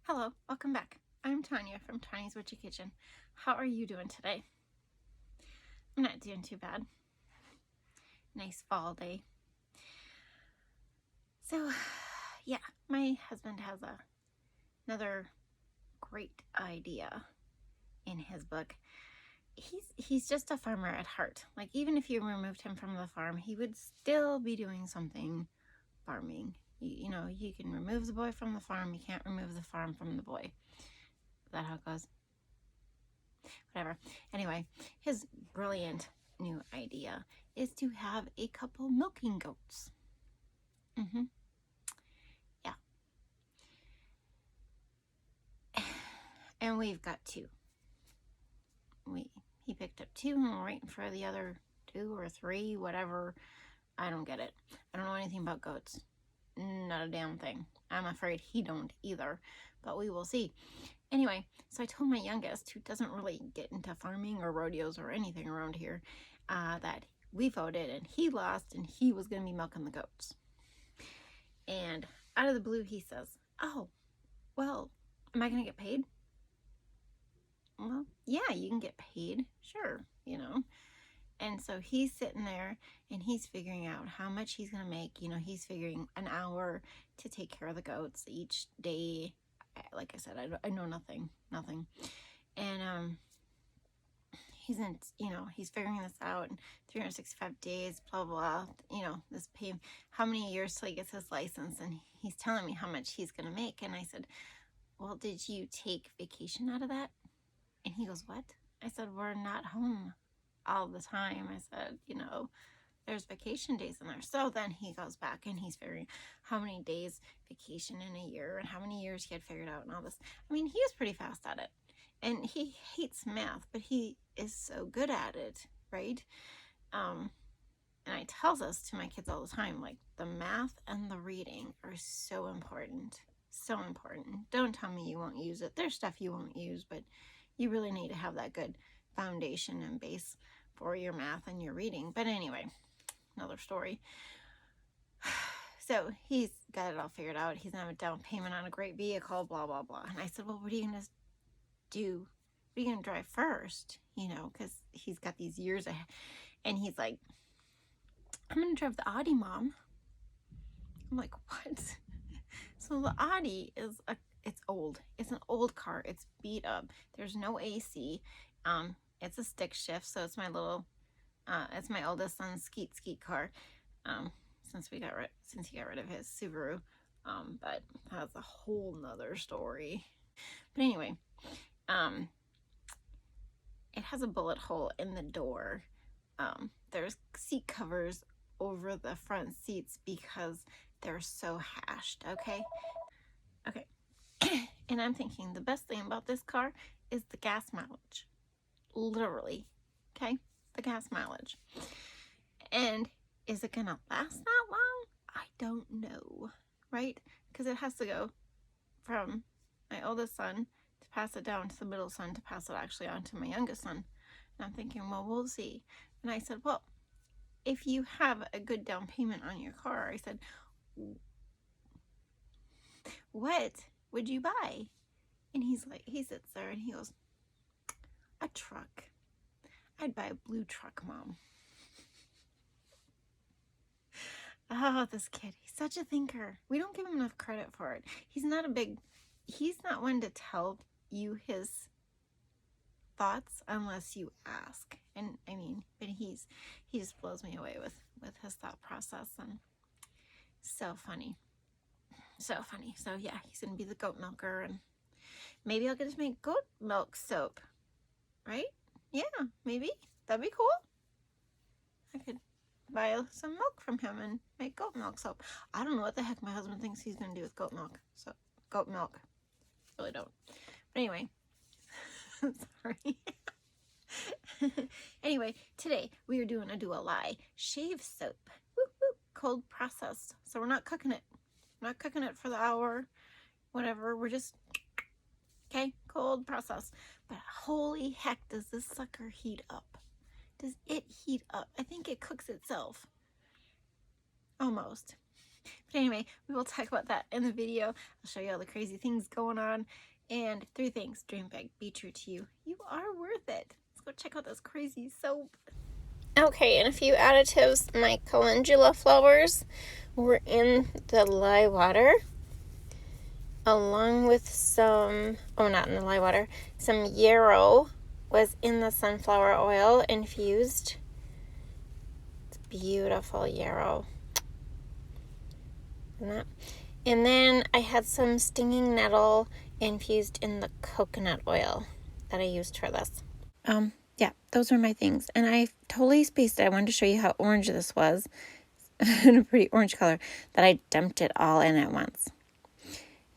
Hello, welcome back. I'm Tonya from Tonya's Witchy Kitchen. How are you doing today? I'm not doing too bad. Nice fall day. So, yeah, my husband has another great idea in his book. He's just a farmer at heart. Like, even if you removed him from the farm, he would still be doing something farming. You know, you can remove the boy from the farm, you can't remove the farm from the boy. Is that how it goes? Whatever. Anyway, his brilliant new idea is to have a couple milking goats. Yeah. And we've got two. He picked up two and we're waiting for the other 2 or 3, whatever. I don't get it. I don't know anything about goats. Not a damn thing. I'm afraid he don't either, but we will see. Anyway, so I told my youngest, who doesn't really get into farming or rodeos or anything around here, that we voted and he lost and he was going to be milking the goats. And out of the blue, he says, "Oh, well, am I going to get paid?" Well, yeah, you can get paid, sure, you know. And so he's sitting there and he's figuring out how much he's going to make. You know, he's figuring an hour to take care of the goats each day. Like I said, I know nothing. And he's in, you know, he's figuring this out in 365 days, blah, blah, you know, this pay, how many years till he gets his license. And he's telling me how much he's going to make. And I said, "Well, did you take vacation out of that?" And he goes, "What?" I said, "We're not home all the time." I said, "You know, there's vacation days in there." So then he goes back and he's figuring how many days vacation in a year and how many years he had figured out and all this. I mean, he was pretty fast at it. And he hates math, but he is so good at it, right? And I tells this to my kids all the time, like, the math and the reading are so important. So important. Don't tell me you won't use it. There's stuff you won't use, but you really need to have that good foundation and base for your math and your reading. But anyway, another story. So he's got it all figured out. He's gonna have a down payment on a great vehicle, blah, blah, blah. And I said, "Well, what are you gonna do? What are you gonna drive first?" You know, because he's got these years ahead. And he's like, "I'm gonna drive the Audi, Mom." I'm like, "What?" So the Audi is it's old. It's an old car. It's beat up. There's no AC. It's a stick shift, so it's my little, it's my oldest son's skeet car. Since he got rid of his Subaru. But that's a whole nother story. But anyway, it has a bullet hole in the door. There's seat covers over the front seats because they're so hashed. Okay. And I'm thinking the best thing about this car is the gas mileage. Literally. Okay, the gas mileage. And is it gonna last that long? I don't know, right? Because it has to go from my oldest son to pass it down to the middle son to pass it actually on to my youngest son. And I'm thinking, well, we'll see. And I said, "Well, if you have a good down payment on your car," I said, "what would you buy?" And he's like, he sits there and he goes, "A truck. I'd buy a blue truck, Mom." Oh, this kid, he's such a thinker. We don't give him enough credit for it. He's not one to tell you his thoughts unless you ask. And I mean, but he just blows me away with his thought process, and so funny. So funny. So yeah, he's gonna be the goat milker, and maybe I'll get to make goat milk soap. Right? Yeah, maybe. That'd be cool. I could buy some milk from him and make goat milk soap. I don't know what the heck my husband thinks he's going to do with goat milk. So, goat milk. Really don't. But anyway. Sorry. Anyway, today we are doing a do-a-lie shave soap. Woo-hoo, cold processed. So we're not cooking it. We're not cooking it for the hour, whatever. We're just, okay, cold process. But holy heck, does this sucker heat up? Does it heat up? I think it cooks itself. Almost. But anyway, we will talk about that in the video. I'll show you all the crazy things going on. And 3 things. Dream big. Be true to you. You are worth it. Let's go check out this crazy soap. Okay, and a few additives. My calendula flowers were in the lye water, along with some, oh, not in the lye water, some yarrow was in the sunflower oil infused. It's beautiful yarrow. Isn't that? And then I had some stinging nettle infused in the coconut oil that I used for this. Yeah, those are my things. And I totally spaced it. I wanted to show you how orange this was. In a pretty orange color. That I dumped it all in at once.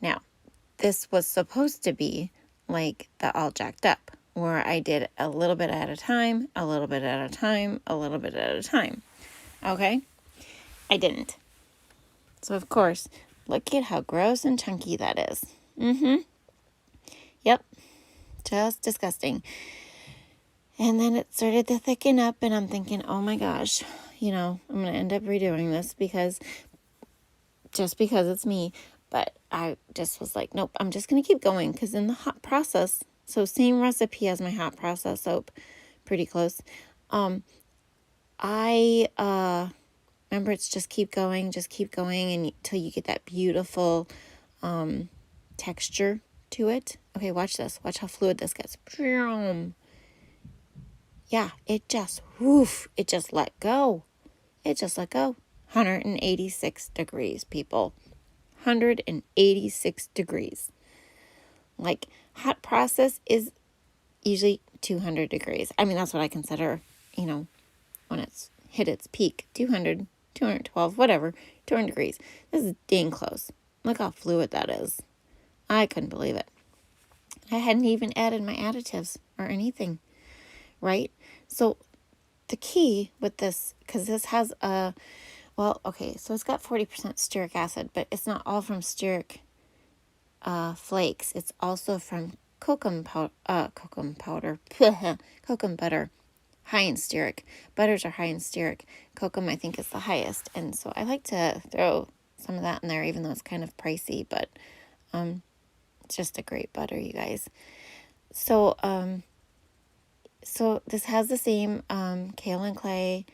Now, this was supposed to be like the All Jacked Up, where I did a little bit at a time, a little bit at a time, a little bit at a time. Okay? I didn't. So, of course, look at how gross and chunky that is. Yep. Just disgusting. And then it started to thicken up, and I'm thinking, oh my gosh, you know, I'm going to end up redoing this because it's me. But I just was like, nope, I'm just going to keep going, because in the hot process, so same recipe as my hot process soap, pretty close. I remember, it's just keep going, and until you get that beautiful texture to it. Okay, watch this. Watch how fluid this gets. Yeah, it just let go. It just let go. 186 degrees, people. 186 degrees. Like, hot process is usually 200 degrees. I mean, that's what I consider, you know, when it's hit its peak. 200, 212, whatever, 200 degrees. This is dang close. Look how fluid that is. I couldn't believe it. I hadn't even added my additives or anything, right? So the key with this, because this has a, well, okay, so it's got 40% stearic acid, but it's not all from stearic flakes. It's also from kokum powder, kokum butter, high in stearic. Butters are high in stearic. Kokum, I think, is the highest. And so I like to throw some of that in there, even though it's kind of pricey, but it's just a great butter, you guys. So, so this has the same kale and clay,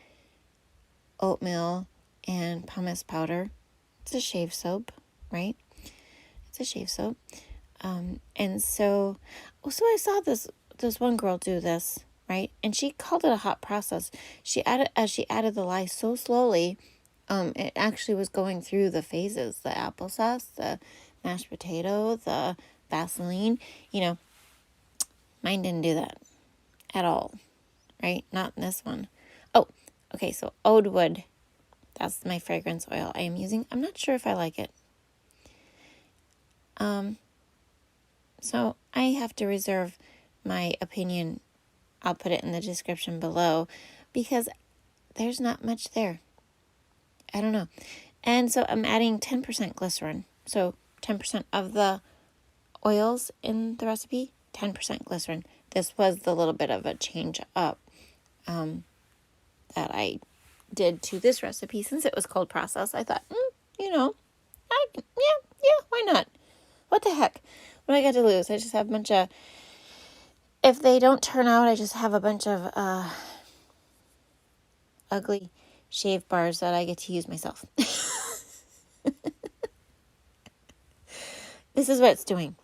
oatmeal, and pumice powder. It's a shave soap, right? It's a shave soap. And so I saw this one girl do this, right? And she called it a hot process. As she added the lye so slowly, it actually was going through the phases, the applesauce, the mashed potato, the Vaseline. You know, mine didn't do that at all, right? Not in this one. Oh, okay, so Oud Wood. That's my fragrance oil I am using. I'm not sure if I like it. So I have to reserve my opinion. I'll put it in the description below because there's not much there. I don't know. And so I'm adding 10% glycerin. So 10% of the oils in the recipe, 10% glycerin. This was the little bit of a change up that I did to this recipe since it was cold process. I thought, you know, yeah, why not? What the heck? What do I got to lose? I just have a bunch of, if they don't turn out, I just have a bunch of ugly shave bars that I get to use myself. This is what it's doing.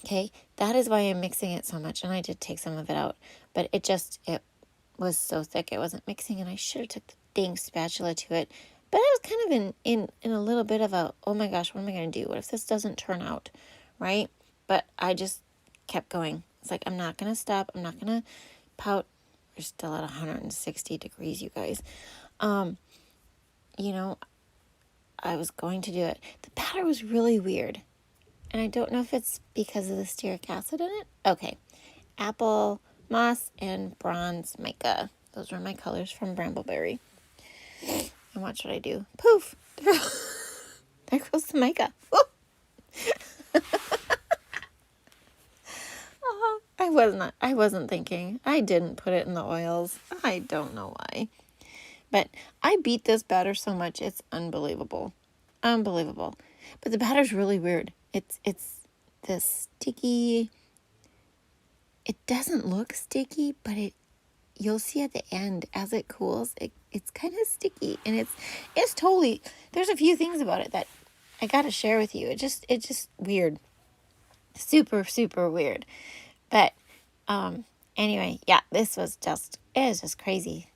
Okay, that is why I'm mixing it so much, and I did take some of it out, but it was so thick it wasn't mixing, and I should have took the dang spatula to it. But I was kind of in a little bit of a, oh my gosh, what am I going to do? What if this doesn't turn out, right? But I just kept going. It's like, I'm not going to stop. I'm not going to pout. We're still at 160 degrees, you guys. You know, I was going to do it. The batter was really weird. And I don't know if it's because of the stearic acid in it. Okay. Apple moss and bronze mica. Those were my colors from Brambleberry. And watch what I do. Poof! There goes the mica. I wasn't thinking. I didn't put it in the oils. I don't know why. But I beat this batter so much, it's unbelievable. unbelievable. But the batter's really weird. It's this sticky. It doesn't look sticky, but you'll see at the end as it cools, it's kind of sticky, and it's totally. There's a few things about it that I got to share with you. It's just weird, super weird. But anyway, yeah, it was just crazy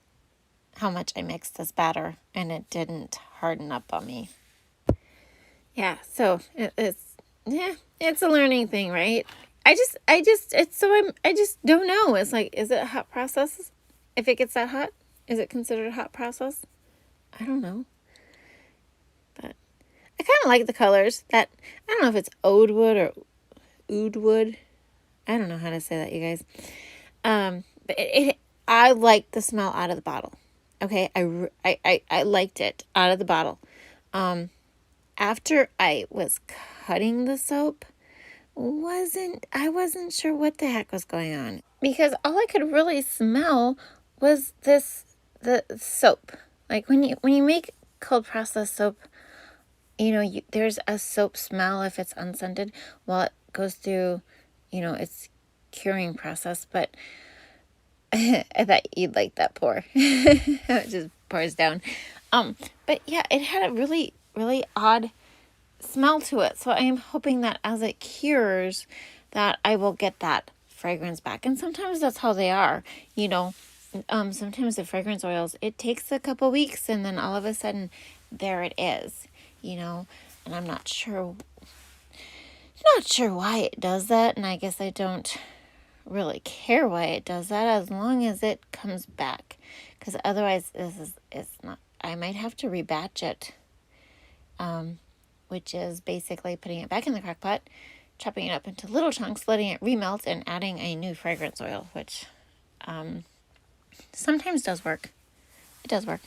how much I mixed this batter, and it didn't harden up on me. Yeah, so it's a learning thing, right? I just don't know. It's like, is it a hot process? If it gets that hot, is it considered a hot process? I don't know. But I kind of like the colors. I don't know if it's Oud Wood or Oud Wood. I don't know how to say that, you guys. But I like the smell out of the bottle. Okay, I liked it out of the bottle. After I was cutting the soap, I wasn't sure what the heck was going on, because all I could really smell was the soap. Like when you make cold processed soap, there's a soap smell if it's unscented while it goes through, its curing process. But I thought you'd like that pour. It just pours down. But yeah, it had a really, really odd smell to it. So I am hoping that as it cures, that I will get that fragrance back. And sometimes that's how they are. Sometimes the fragrance oils, it takes a couple weeks, and then all of a sudden, there it is. And I'm not sure why it does that, and I guess I don't really care why it does that, as long as it comes back, because otherwise it's not. I might have to rebatch it, which is basically putting it back in the crock pot, chopping it up into little chunks, letting it remelt, and adding a new fragrance oil, which sometimes does work. It does work.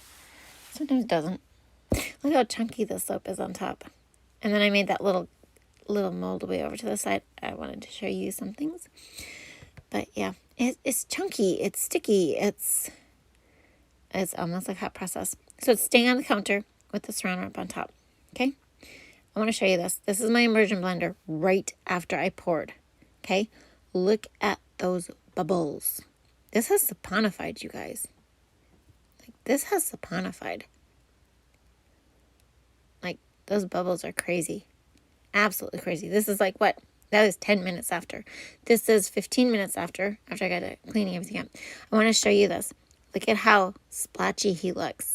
Sometimes it doesn't. Look how chunky the soap is on top. And then I made that little mold way over to the side. I wanted to show you some things. But yeah, it's chunky. It's sticky. It's almost like hot process. So it's staying on the counter with the saran wrap on top. Okay? I want to show you this. This is my immersion blender right after I poured. Okay? Look at those bubbles. This has saponified, you guys. Like, this has saponified. Like, those bubbles are crazy. Absolutely crazy. This is like what? That is 10 minutes after. This is 15 minutes after I got it cleaning everything up. I want to show you this. Look at how splotchy he looks.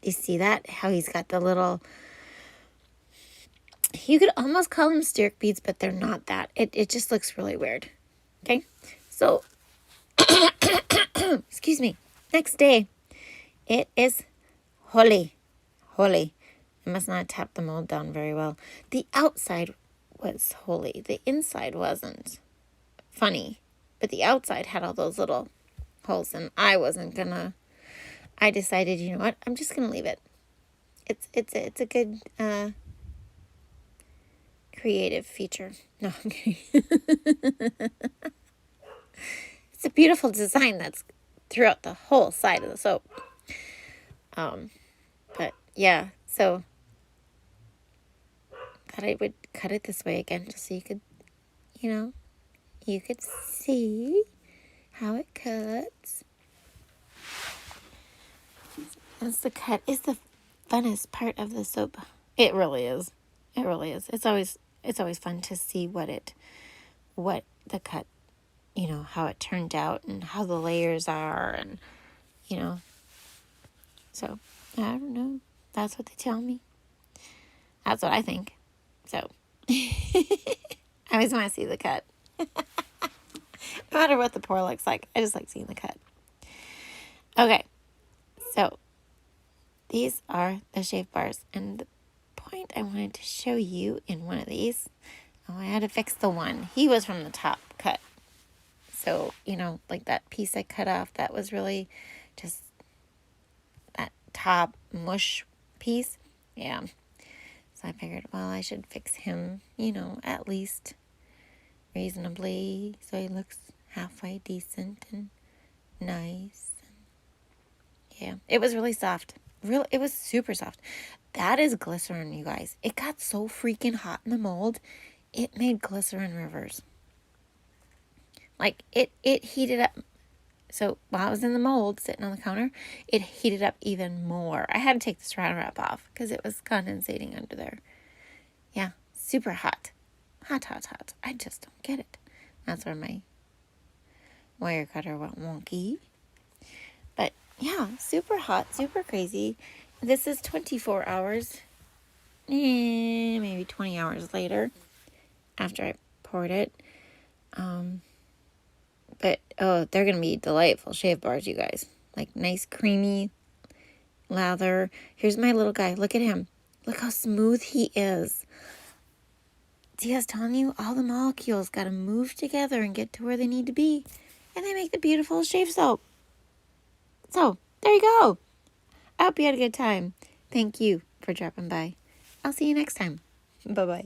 Do you see that? How he's got the little... You could almost call them stirrup beads, but they're not that. It just looks really weird. Okay? So, excuse me. Next day, it is holy. I must not tap the mold down very well. The outside was holy. The inside wasn't. Funny. But the outside had all those little holes, and I decided, you know what? I'm just going to leave it. It's a good creative feature. No, I'm kidding. It's a beautiful design that's throughout the whole side of the soap. But yeah, so thought I would cut it this way again, just so you could, you could see how it cuts. That's the cut is the funnest part of the soap. It really is. It really is. It's always fun to see what the cut, how it turned out and how the layers are, and so I don't know. That's what they tell me. That's what I think. So I always want to see the cut. No matter what the pour looks like, I just like seeing the cut. Okay, so these are the shave bars, and the point I wanted to show you in one of these, I had to fix the one. He was from the top cut. So, like that piece I cut off, that was really just that top mush piece. Yeah. So I figured, well, I should fix him, at least reasonably, so he looks halfway decent and nice. Yeah, it was really soft. It was super soft. That is glycerin, you guys. It got so freaking hot in the mold, it made glycerin rivers. Like, it heated up. So while I was in the mold, sitting on the counter, it heated up even more. I had to take the Saran wrap off because it was condensating under there. Yeah, super hot. Hot, hot, hot. I just don't get it. That's where my wire cutter went wonky. But yeah, super hot, super crazy. This is 24 hours, maybe 20 hours later after I poured it. But, oh, they're going to be delightful shave bars, you guys. Like, nice, creamy lather. Here's my little guy. Look at him. Look how smooth he is. See, I was telling you, all the molecules got to move together and get to where they need to be. And they make the beautiful shave soap. So, there you go. I hope you had a good time. Thank you for dropping by. I'll see you next time. Bye-bye.